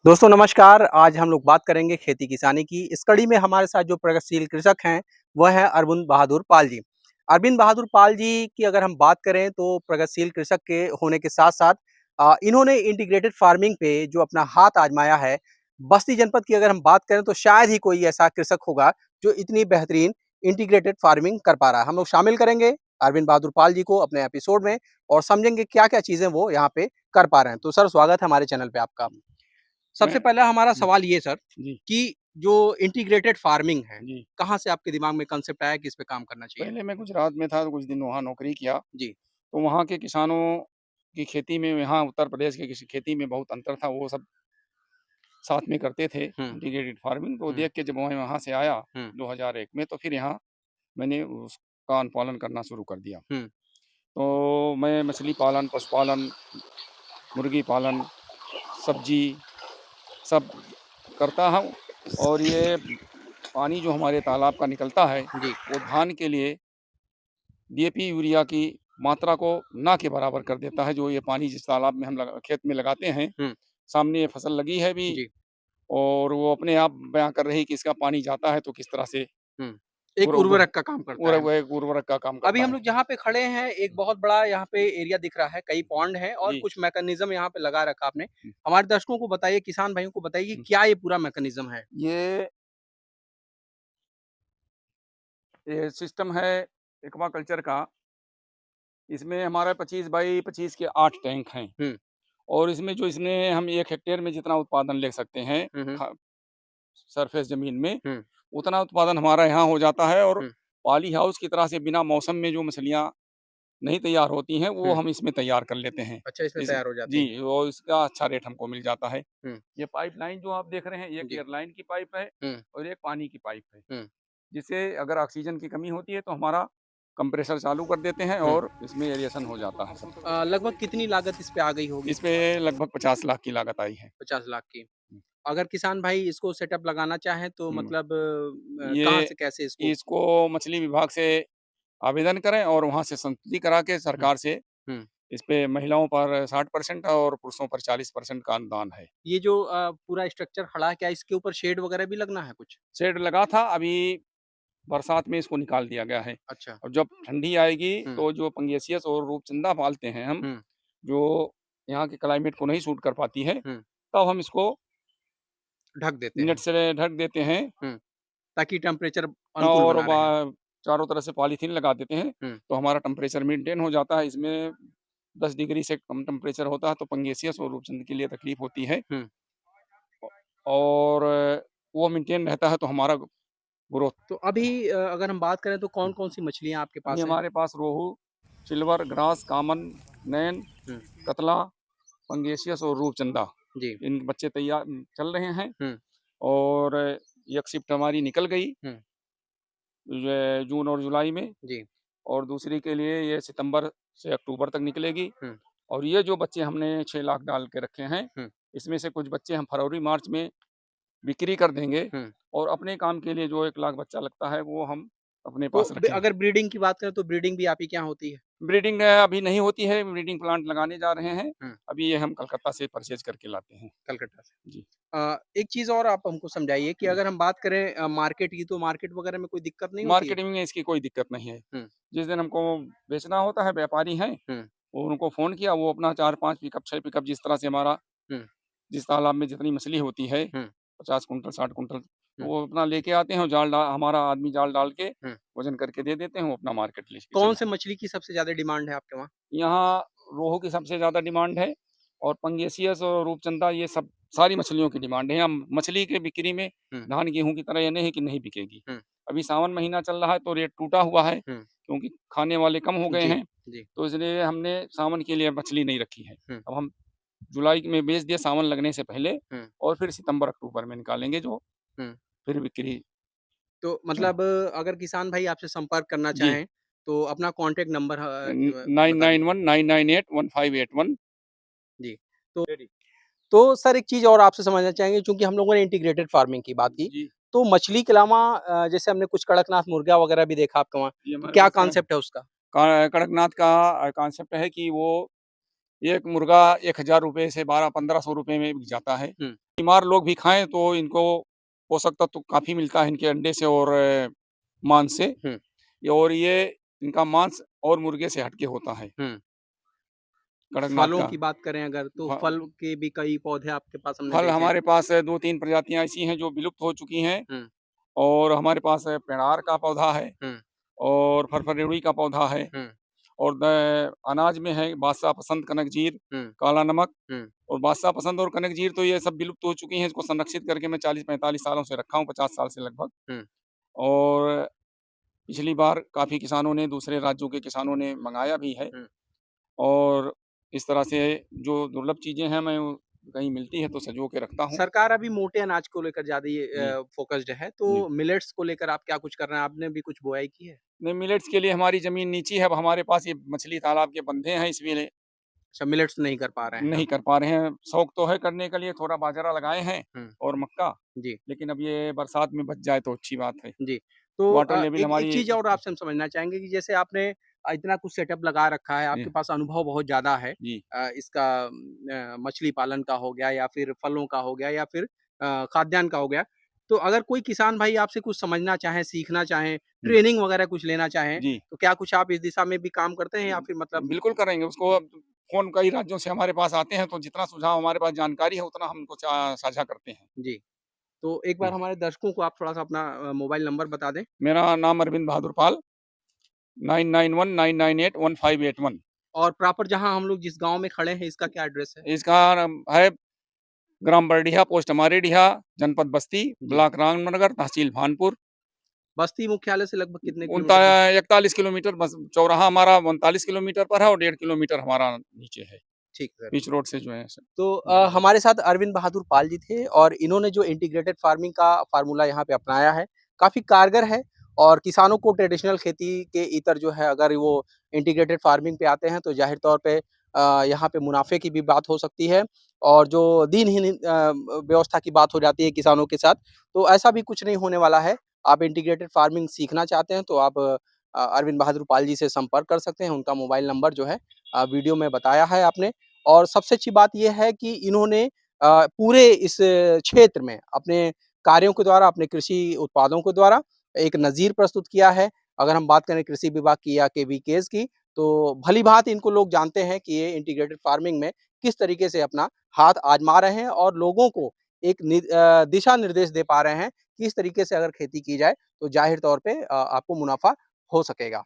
दोस्तों नमस्कार। आज हम लोग बात करेंगे खेती किसानी की। इस कड़ी में हमारे साथ जो प्रगतिशील कृषक हैं, वह हैं अरविंद बहादुर पाल जी। अरविंद बहादुर पाल जी की अगर हम बात करें तो प्रगतिशील कृषक के होने के साथ-साथ इन्होंने इंटीग्रेटेड फार्मिंग पे जो अपना हाथ आज़माया है, बस्ती जनपद की अगर हम बात करें तो शायद ही कोई ऐसा कृषक होगा जो इतनी बेहतरीन इंटीग्रेटेड फार्मिंग कर पा रहा है। हम लोग शामिल करेंगे अरविंद बहादुर पाल जी को अपने एपिसोड में और समझेंगे क्या-क्या चीज़ें वो यहाँ पे कर पा रहे हैं। तो सर स्वागत है हमारे चैनल पे आपका। सबसे मैं पहला हमारा हुँ, सवाल ये सर जी, कि जो इंटीग्रेटेड फार्मिंग है, जी। कहाँ से आपके दिमाग में कांसेप्ट आया कि इस पे काम करना चाहिए? पहले मैं गुजरात में था, तो कुछ दिन वहाँ नौकरी किया, जी। तो वहाँ के किसानों की खेती में यहाँ उत्तर प्रदेश के किसी खेती में बहुत अंतर था, वो सब साथ में करते थे हुँ, इंटीग्रेटेड फार्मिंग। तो हुँ, देख के जब मैं वहाँ से आया हुँ, 2001 में, तो फिर यहाँ मैंने उसका अनुपालन करना शुरू कर दिया। हुँ। तो मैं मछली पालन, पशुपालन, मुर्गी पालन, सब्ज़ी सब करता हूँ। और ये पानी जो हमारे तालाब का निकलता है, जी। वो धान के लिए डीएपी, यूरिया की मात्रा को ना के बराबर कर देता है। जो ये पानी जिस तालाब में हम खेत में लगाते हैं, हुँ, सामने ये फसल लगी है भी, जी। और वो अपने आप बयाँ कर रही है कि इसका पानी जाता है तो किस तरह से हुँ। एक उर उर उर्वरक का काम करता है। वो एक उर्वरक का काम अभी करता हम है। लोग जहाँ पे खड़े हैं, एक बहुत बड़ा यहाँ पे एरिया दिख रहा है, कई पॉन्ड हैं और जी। कुछ मैकेनिज़्म यहाँ पे लगा रखा आपने। हुँ, हमारे दर्शकों को बताइए, किसान भाइयों को बताइए कि हुँ। क्या ये पूरा मैकेनिज़्म है? ये ये सिस्टम है एक्वाकल्चर का। इसमें हमारा 25 बाई 25 के 8 टैंक हैं, हुँ, और इसमें हम 1 हेक्टेयर में जितना उत्पादन ले सकते हैं, हुँ, हुँ, ख सरफेस ज़मीन में, हुँ, उतना उत्पादन हमारा यहाँ हो जाता है। और हुँ, पॉली हाउस की तरह से बिना मौसम में जो मछलियाँ नहीं तैयार होती हैं, वो हुँ। हम इसमें तैयार कर लेते हैं। अच्छा, इसमें इस तैयार हो जाती जी, हैं। और इसका अच्छा रेट हमको मिल जाता है। हुँ, ये पाइपलाइन जो आप देख रहे हैं, एक जी। एयरलाइन की पाइप है हुँ, और एक पानी की पाइप है। हुँ, जिससे अगर ऑक्सीजन की कमी होती है, तो हमारा कंप्रेसर चालू कर देते हैं हुँ। और इसमें एयरेशन हो जाता है सब। लगभग कितनी लागत इस पे आ गई होगी? इस पे लगभग 50 लाख की लागत आई है। 50 लाख की। हुँ, अगर किसान भाई इसको सेटअप लगाना चाहें तो हुँ। मतलब कहाँ ये से कैसे इसको इसको मछली विभाग से आवेदन करें, और वहाँ से संस्तुति करा के हुँ, सरकार से हुँ। इस पे महिलाओं पर 60% और पुरुषों पर 40% का अनुदान है। ये जो पूरा स्ट्रक्चर खड़ा है, क्या इसके ऊपर शेड वगैरह भी लगना है कुछ? शेड लगा था, अभी बरसात में इसको निकाल दिया गया है। अच्छा। और जब ठंडी आएगी, हुँ, तो जो पंगेसियस और रूपचंदा पालते हैं हम, हुँ, जो यहाँ के क्लाइमेट को नहीं सूट कर पाती है, हुँ। तब हम इसको ढक देते नेट हैं। से ढक देते हैं। हुँ, ताकि टेम्परेचर अनुकूल और बना रहे। चारों तरफ से पॉलीथीन लगा देते हैं, हुँ, तो हमारा टेम्परेचर मेंटेन हो जाता है। इसमें 10 डिग्री से कम टेम्परेचर होता है, तो पंगेसियस और रूपचंद के लिए तकलीफ होती है। हुँ। और वो मेंटेन रहता है, तो हमारा ग्रोथ। तो अभी अगर हम बात करें तो कौन-कौन सी मछलियाँ आपके अभी पास हैं? हमारे पास रोहू, सिल्वर, ग्रास, कामन, नैन, हुँ, कतला, पंगेसियस और रूपचंदा, जी। इन बच्चे तैयार चल रहे हैं। हुँ, और एक शिफ्ट हमारी निकल गई हुँ, ये जून और जुलाई में, जी। और दूसरी के लिए ये सितंबर से अक्टूबर तक निकलेगी। हुँ, और ये जो बच्चे हमने 6 लाख डाल के रखे हैं, हुँ, इसमें से कुछ बच्चे हम फरवरी मार्च में बिक्री कर देंगे, हुँ। और अपने काम के लिए जो 1 लाख बच्चा लगता है, वो हम अपने तो पास ब रखेंगे। अगर ब्रीडिंग की बात करें तो ब्रीडिंग भी आप ही के यहाँ होती है? ब्रीडिंग अभी नहीं होती है, ब्रीडिंग प्लांट लगाने जा रहे हैं। हुँ, अभी ये हम कलकत्ता से परचेज़ करके लाते हैं। कलकत्ता से। जी। एक चीज़ और आप हमको समझाइए कि हुँ। अगर हम बात करें मार्केट की, तो मार्केट वगैरह में कोई दिक्कत नहीं होती है? मार्केटिंग में इसकी कोई दिक्कत नहीं है। हुँ, जिस दिन हमको बेचना होता है, व्यापारी हैं, हुँ, वो उनको फ़ोन किया, वो अपना 4-5 पिकअप, 6 पिकअप, जिस तरह से हमारा हुँ, जिस तालाब में जितनी मछली होती है, हुँ, 50 कुंटल, 60 कुंटल, तो हुँ, वो अपना लेके आते हैं, और हमारा आदमी जाल डाल के हुँ। वज़न करके दे देते हैं, वो अपना मार्केट लेके कौन चले से जाते मछली की सबसे ज़्यादा डिमांड है आपके वहाँ? हैं। यहाँ रोहू की सबसे ज़्यादा डिमांड है, और पंगेसियस और रूपचंदा, ये सब सारी मछलियों की डिमांड है। यहाँ मछली की बिक्री में हुँ, धान, गेहूँ की तरह ये नहीं है कि नहीं बिकेगी। हुँ, अभी सावन महीना चल रहा है, तो रेट टूटा हुआ है, हुँ। क्योंकि खाने वाले कम हो गए जी, हैं, जी। तो इसलिए हमने सावन के लिए मछली नहीं रखी है। हुँ, अब हम जुलाई में बेच दिए सावन लगने से पहले, हुँ, और फिर सितंबर-अक्टूबर में निकालेंगे, जो हुँ। फिर बिक्री। तो हाँ, मतलब अगर किसान भाई आपसे संपर्क करना जी। चाहें, तो अपना कॉन्टैक्ट नंबर बता दीजिए। 9919981581। जी। तो रेडी। तो सर एक चीज़ और आपसे समझना चाहेंगे चूँकि हम लोगों ने इंटीग्रेटेड फार्मिंग की बात की, जी, तो मछली के अलावा जैसे हमने कुछ कड़कनाथ मुर्गा वगैरह भी देखा आपके वहाँ, ये तो हमारे क्या पास कांसेप्ट है उसका? कड़कनाथ का कांसेप्ट है कि वो एक मुर्गा ₹1000 से 1200-1500 में बिक जाता है। हुँ, बीमार लोग भी खाएँ तो इनको पोषक तत्व काफ़ी मिलता है इनके अंडे से और मांस से। हुँ, और ये इनका मांस और मुर्गे से हट के होता है, हुँ। कड़कनाथ फलों का। की बात करें अगर तो फ फल के भी कई पौधे आपके पास हमने फल देखे हैं। हमारे पास 2-3 प्रजातियाँ ऐसी हैं जो विलुप्त हो चुकी हैं हुँ, और हमारे पास पेड़ार का पौधा है हुँ, और फरफरेड़ी का पौधा है हुँ, और अनाज में है बादशाह पसंद, कनकजीर, हुँ, काला नमक हुँ, और बादशाह पसंद और कनकजीर तो ये सब विलुप्त हो चुकी हैं। इसको संरक्षित करके मैं 40-45 सालों से रखा हूँ, 50 साल से लगभग। हुँ। और पिछली बार काफ़ी किसानों ने, दूसरे राज्यों के किसानों ने मँगाया भी है हुँ। और इस तरह से जो दुर्लभ चीज़ें हैं, मैं कहीं मिलती है तो सँजो के रखता हूँ। सरकार अभी मोटे अनाज को लेकर ज़्यादा ये जी, फ़ोकस्ड है, जी। तो मिलेट्स को लेकर आप क्या कुछ कर रहे हैं? आपने भी कुछ बुआई की है? नहीं, मिलेट्स के लिए हमारी ज़मीन नीची है, अब हमारे पास ये मछली तालाब के बंधे हैं, इसलिए अच्छा मिलेट्स नहीं कर पा रहे हैं नहीं आप। कर पा रहे हैं। शौक तो है करने के लिए, थोड़ा बाजरा लगाए हैं हुँ, और मक्का, जी, लेकिन अब ये बरसात में बच जाए तो अच्छी बात है। जी। तो वाटर लेवल एक एक हमारी चीज़ और आपसे हम समझना चाहेंगे कि जैसे आपने इतना कुछ सेटअप लगा रखा है, आपके जी, पास अनुभव बहुत ज़्यादा है जी, इसका मछली पालन का हो गया या फिर फलों का हो गया या फिर खाद्यान्न का हो गया। तो अगर कोई किसान भाई आपसे कुछ समझना चाहें, सीखना चाहें, हुँ, ट्रेनिंग वगैरह कुछ लेना चाहें, जी। तो क्या कुछ आप इस दिशा में भी काम करते हैं या फिर मतलब बिल्कुल करेंगे, उसको अब फ़ोन कई राज्यों से हमारे पास आते हैं, तो जितना सुझाव हमारे पास जानकारी है, उतना हम उनको साझा करते हैं। जी। तो एक हुँ, बार हमारे दर्शकों को आप थोड़ा-सा अपना मोबाइल नंबर बता दें मेरा नाम अरविंद बहादुर पाल 9919981581। और प्रॉपर जहाँ हम लोग जिस गाँव में खड़े हैं, इसका क्या एड्रेस है? इसका नाम है ग्राम बरडीहा, पोस्ट अमारेडीहा, जनपद बस्ती, जी। ब्लॉक रामनगर, तहसील भानपुर। बस्ती मुख्यालय से लगभग कितने उनता किलोमीटर दूर? 41 किलोमीटर बस चौराहा हमारा 39 किलोमीटर पर है और 1.5 किलोमीटर हमारा नीचे है। ठीक है सर। बीच रोड से जो है तो जुड़े हुए हैं। हमारे साथ अरविंद बहादुर पाल जी थे और इन्होंने जो इंटीग्रेटेड फार्मिंग का फ़ॉर्मूला यहाँ पे अपनाया है, काफ़ी कारगर है और किसानों को ट्रेडिशनल खेती के इतर जो है अगर वो इंटीग्रेटेड फार्मिंग पे आते हैं तो ज़ाहिर तौर पे यहाँ पे मुनाफ़े की भी बात हो सकती है और जो दिनहीन व्यवस्था की बात हो जाती है किसानों के साथ, तो ऐसा भी कुछ नहीं होने वाला है। आप इंटीग्रेटेड फार्मिंग सीखना चाहते हैं तो आप अरविंद बहादुर पाल जी से संपर्क कर सकते हैं। उनका मोबाइल नंबर जो है वीडियो में बताया है आपने। और सबसे अच्छी बात ये है कि इन्होंने पूरे इस क्षेत्र में अपने कार्यों के द्वारा, अपने कृषि उत्पादों के द्वारा एक नज़ीर प्रस्तुत किया है। अगर हम बात करें कृषि विभाग की या केवीकेज़ की, तो भली-भाँति इनको लोग जानते हैं कि ये इंटीग्रेटेड फार्मिंग में किस तरीके से अपना हाथ आज़मा रहे हैं और लोगों को एक दिशा निर्देश दे पा रहे हैं कि इस तरीके से अगर खेती की जाए, तो ज़ाहिर तौर पे आपको मुनाफ़ा हो सकेगा।